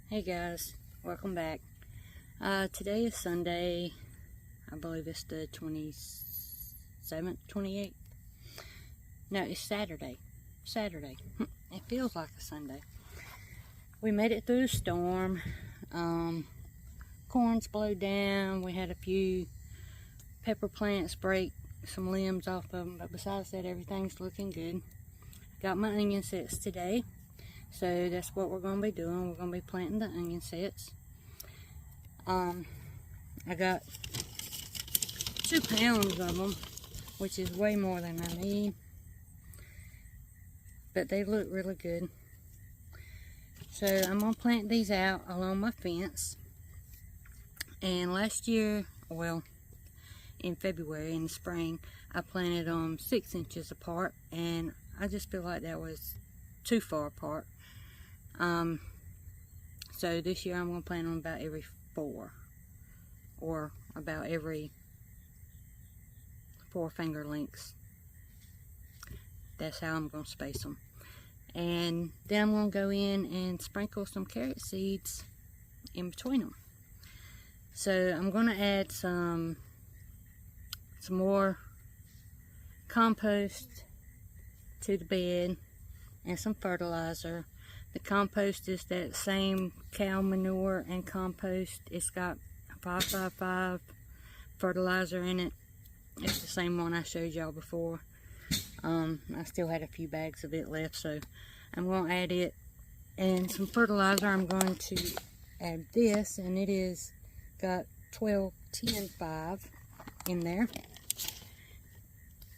Hey guys, welcome back. Today is Sunday. I believe it's the 27th, 28th. No, it's Saturday. It feels like a Sunday. We made it through the storm. Corn's blowed down. We had a few pepper plants break some limbs off of them, but besides that, everything's looking good. Got my onion sets today. So that's what we're going to be doing. We're going to be planting the onion sets. I got 2 pounds of them, which is way more than I need. But they look really good. So I'm going to plant these out along my fence. And last year, well, in February, in the spring, I planted them 6 inches apart. And I just feel like that was too far apart. So this year I'm going to plant them about every 4, or about every 4 finger lengths. That's how I'm going to space them. And then I'm going to go in and sprinkle some carrot seeds in between them. So I'm going to add some more compost to the bed and some fertilizer. The compost is that same cow manure and compost. It's got 555 fertilizer in it. It's the same one I showed y'all before. I still had a few bags of it left, so I'm going to add it. And some fertilizer, I'm going to add this, and it is got 12, 10, 5 in there.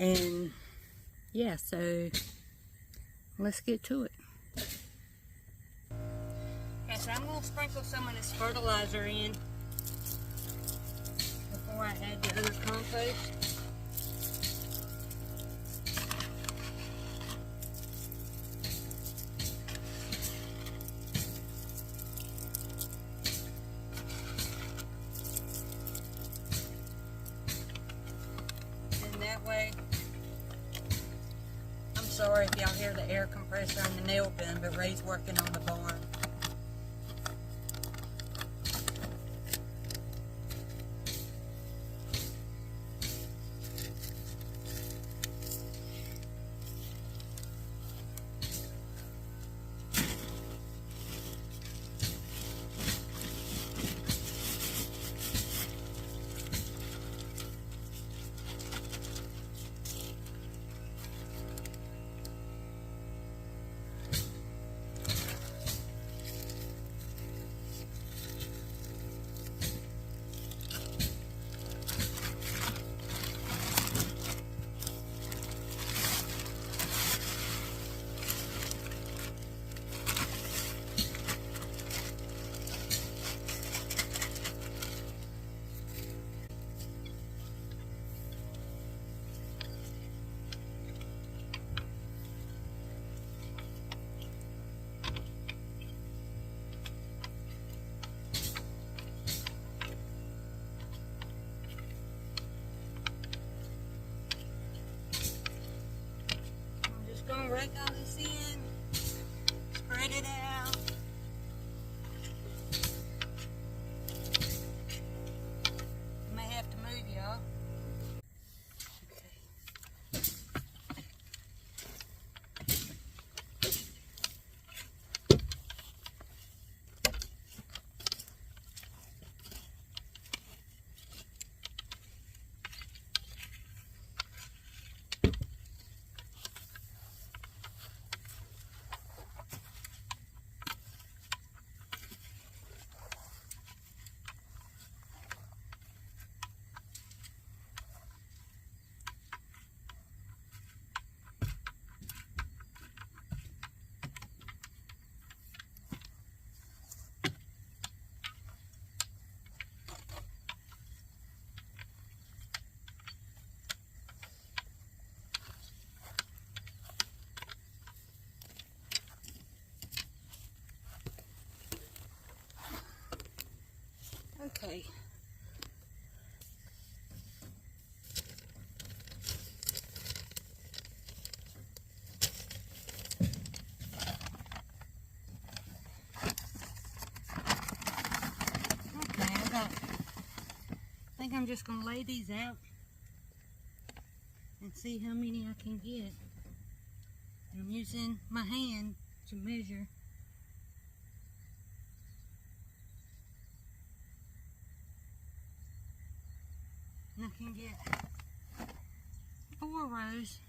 And yeah, so let's get to it. Okay, so I'm going to sprinkle some of this fertilizer in before I add the other compost. And that way, I'm sorry if y'all hear the air compressor and the nail gun, but Ray's working on the barn. I'm just going to lay these out and see how many I can get. I'm using my hand to measure. And I can get 4 rows.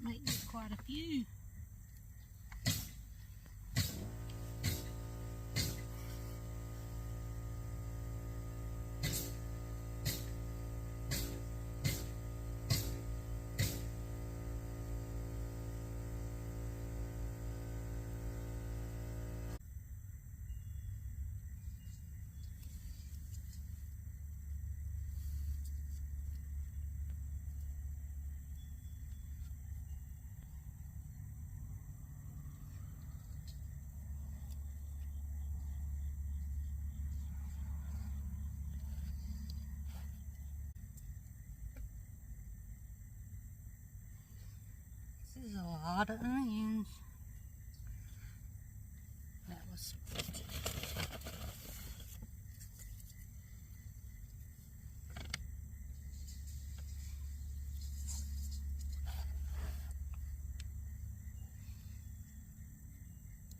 Might get quite a few. This is a lot of onions. That was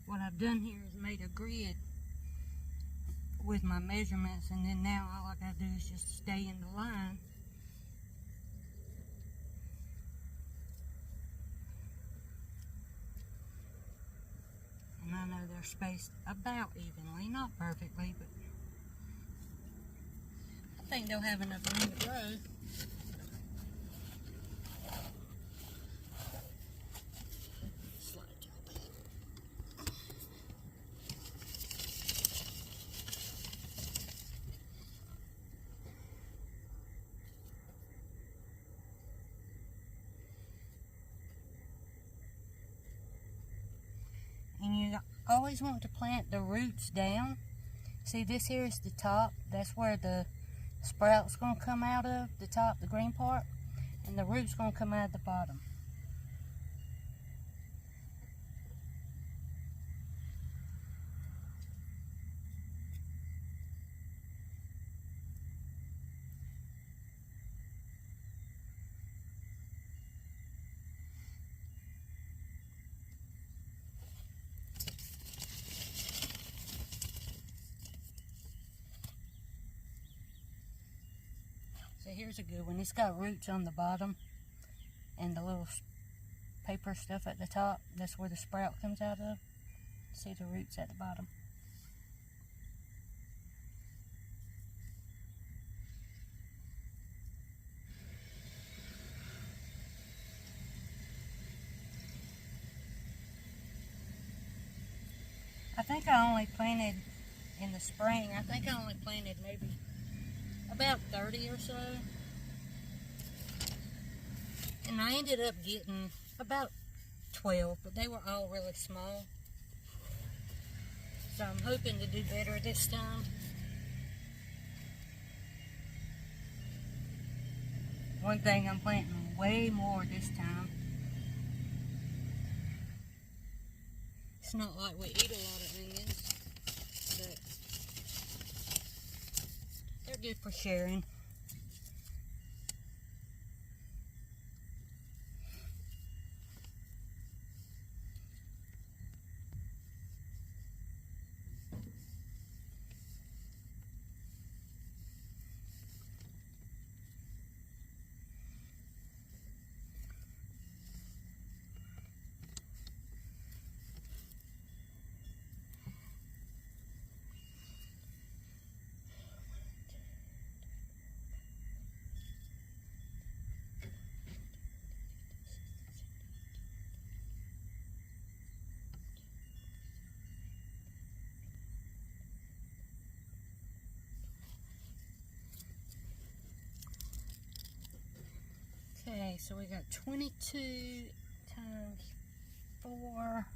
what I've done here is made a grid with my measurements, and then now all I gotta do is just stay in the line. And I know they're spaced about evenly, not perfectly, but I think they'll have enough room to grow. And you always want to plant the roots down. See, this here is the top. That's where the sprout's going to come out of, the top, the green part. And the root's going to come out of the bottom. So here's a good one. It's got roots on the bottom and the little paper stuff at the top. That's where the sprout comes out of. See the roots at the bottom. I think I only planted in the spring. I think I only planted maybe about 30 or so, and I ended up getting about 12, but they were all really small, so I'm hoping to do better this time. One thing, I'm planting way more this time. It's not like we eat a lot of onions, but they're good for sharing. Okay, so we got 22 times 4.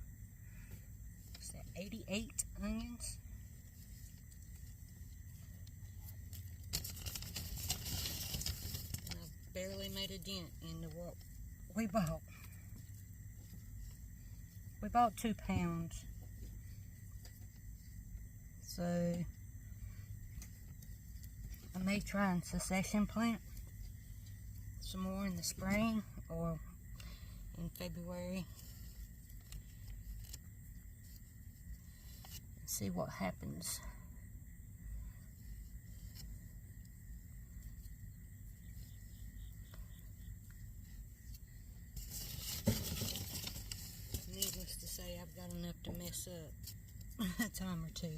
What's that? 88 onions. And I barely made a dent into what we bought. We bought 2 pounds. So I may try and succession plant some more in the spring or in February. See what happens. Needless to say, I've got enough to mess up a time or two.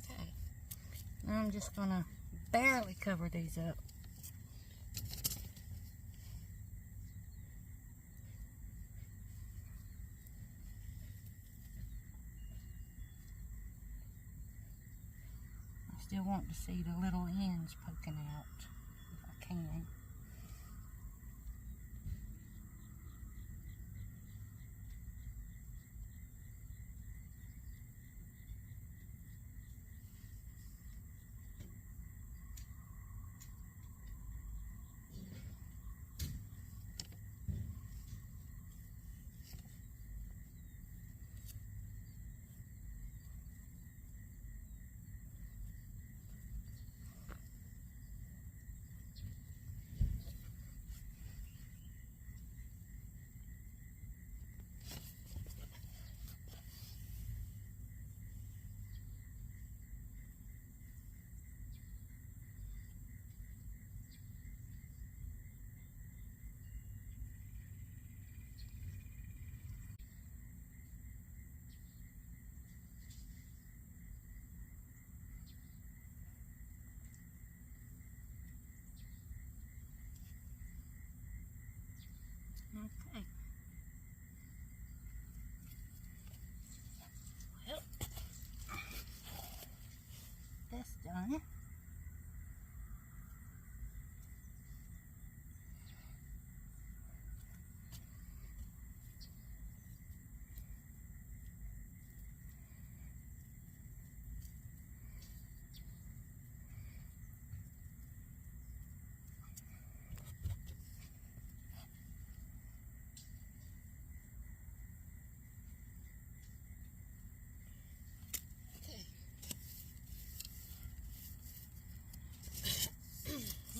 Okay, now I'm just gonna barely cover these up. Still want to see the little ends poking out if I can. Okay. Well, that's done.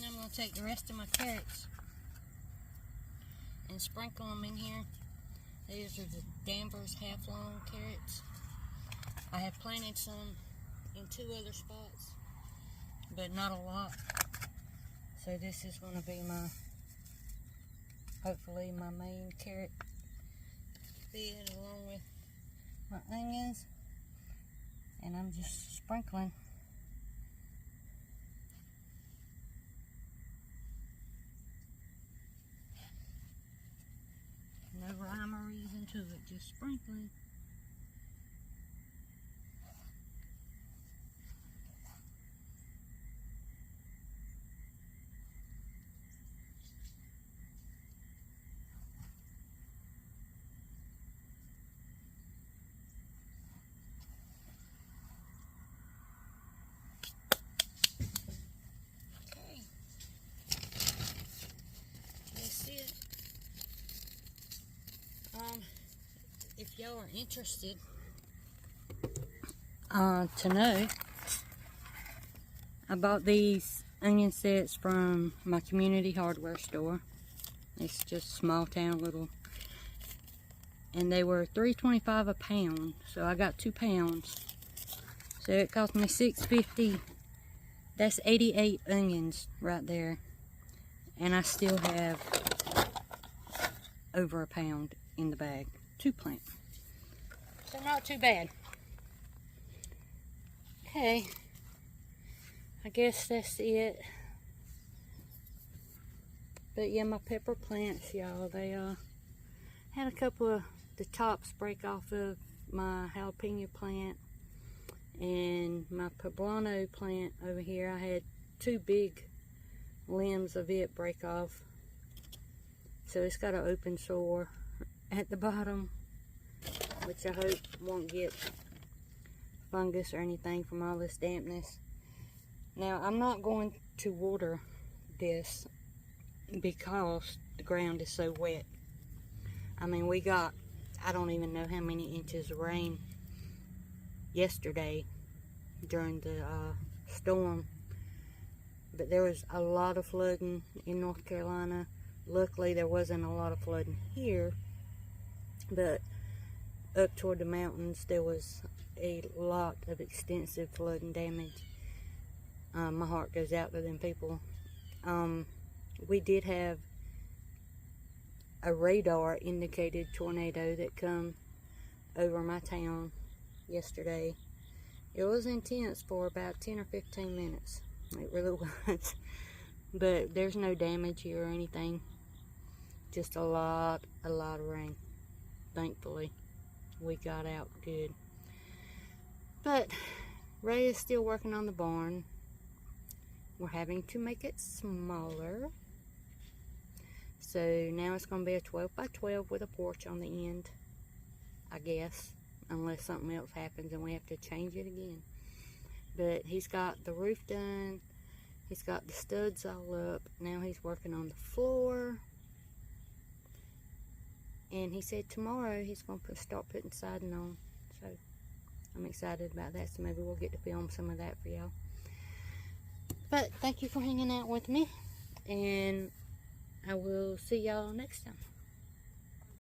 Now I'm going to take the rest of my carrots and sprinkle them in here. These are the Danvers half-long carrots. I have planted some in 2 other spots, but not a lot. So this is going to be my, hopefully my main carrot bed along with my onions. And I'm just sprinkling. No rhyme or reason to it, just sprinkling. Okay. That's it. If y'all are interested to know, I bought these onion sets from my community hardware store. It's just small town little, and they were $3.25 a pound, so I got 2 pounds, so it cost me $6.50. That's 88 onions right there, and I still have over a pound in the bag to plant, so not too bad. Okay, I guess that's it. But yeah, my pepper plants, y'all, they had a couple of the tops break off of my jalapeno plant, and my poblano plant over here, I had 2 big limbs of it break off. So it's got an open sore at the bottom, which I hope won't get fungus or anything from all this dampness. Now, I'm not going to water this because the ground is so wet. I mean, we got, I don't even know how many inches of rain yesterday during the storm, but there was a lot of flooding in North Carolina. Luckily, there wasn't a lot of flooding here, but up toward the mountains, there was a lot of extensive flooding damage. My heart goes out to them people. We did have a radar indicated tornado that come over my town yesterday. It was intense for about 10 or 15 minutes. It really was. But there's no damage here or anything. Just a lot of rain. Thankfully, we got out good. But Ray is still working on the barn. We're having to make it smaller. So now it's going to be a 12 by 12 with a porch on the end, I guess, unless something else happens and we have to change it again. But he's got the roof done. He's got the studs all up. Now he's working on the floor. And he said tomorrow he's going to start putting siding on. So I'm excited about that. So maybe we'll get to film some of that for y'all. But thank you for hanging out with me. And I will see y'all next time.